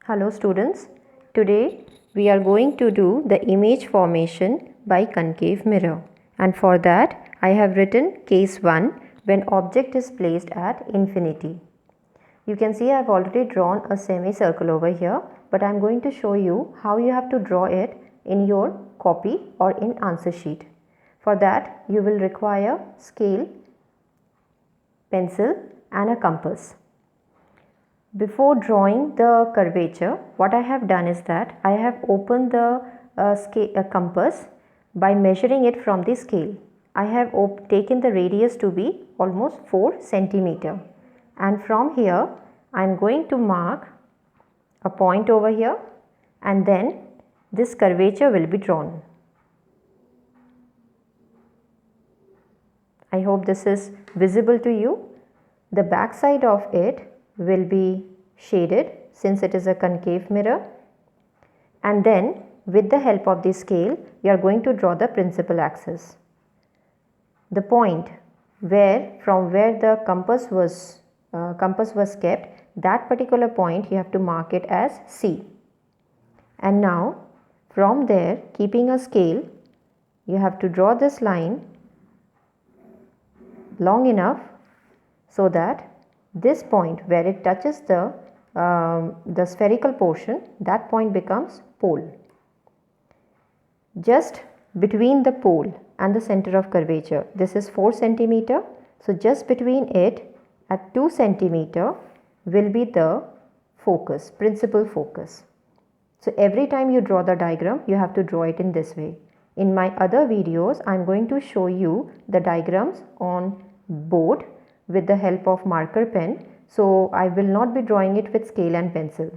Hello students, today we are going to do the image formation by concave mirror, and for that I have written case 1 when object is placed at infinity. You can see I have already drawn a semicircle over here, but I am going to show you how you have to draw it in your copy or in answer sheet. For that you will require scale, pencil and a compass. Before drawing the curvature, what I have done is that I have opened the compass by measuring it from the scale. I have taken the radius to be almost 4 centimeter, and from here I am going to mark a point over here, and then this curvature will be drawn. I hope this is visible to you. The back side of it will be shaded since it is a concave mirror, and then with the help of the scale you are going to draw the principal axis. The point from where the compass was kept, that particular point you have to mark it as C. And now from there, keeping a scale, you have to draw this line long enough so that this point where it touches the spherical portion, that point becomes pole. Just between the pole and the center of curvature, this is 4 centimeter. So just between it at 2 centimeter will be the focus, principal focus. So every time you draw the diagram, you have to draw it in this way. In my other videos, I am going to show you the diagrams on board with the help of marker pen. So I will not be drawing it with scale and pencil,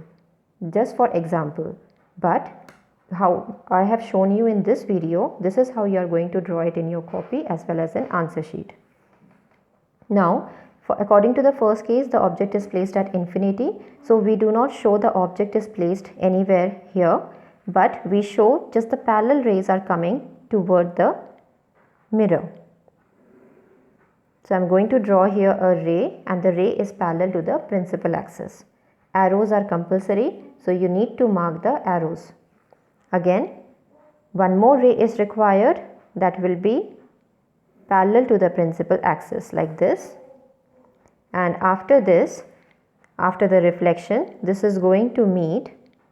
just for example. But how I have shown you in this video, this is how you are going to draw it in your copy as well as an answer sheet. Now, according to the first case, the object is placed at infinity. So we do not show the object is placed anywhere here, but we show just the parallel rays are coming toward the mirror. So I am going to draw here a ray, and the ray is parallel to the principal axis. Arrows are compulsory, so you need to mark the arrows. Again, one more ray is required that will be parallel to the principal axis like this. And after this, after the reflection, this is going to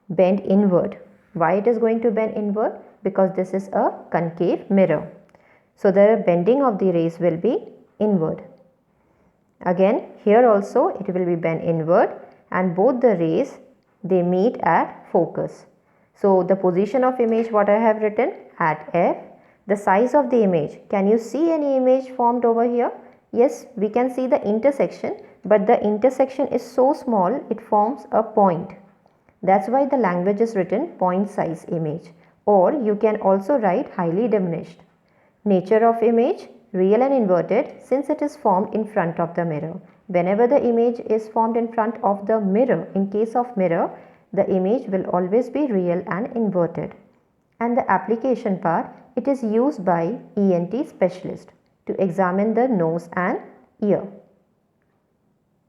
bend inward. Why it is going to bend inward? Because this is a concave mirror. So the bending of the rays will be inward. Again, here also it will be bent inward, and both the rays, they meet at focus. So the position of image, what I have written at F. The size of the image, can you see any image formed over here? Yes, we can see the intersection, but the intersection is so small it forms a point. That's why the language is written point size image, or you can also write highly diminished. Nature of image, real and inverted, since it is formed in front of the mirror. Whenever the image is formed in front of the mirror, in case of mirror, the image will always be real and inverted. And the application part, it is used by ENT specialist to examine the nose and ear.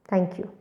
Thank you.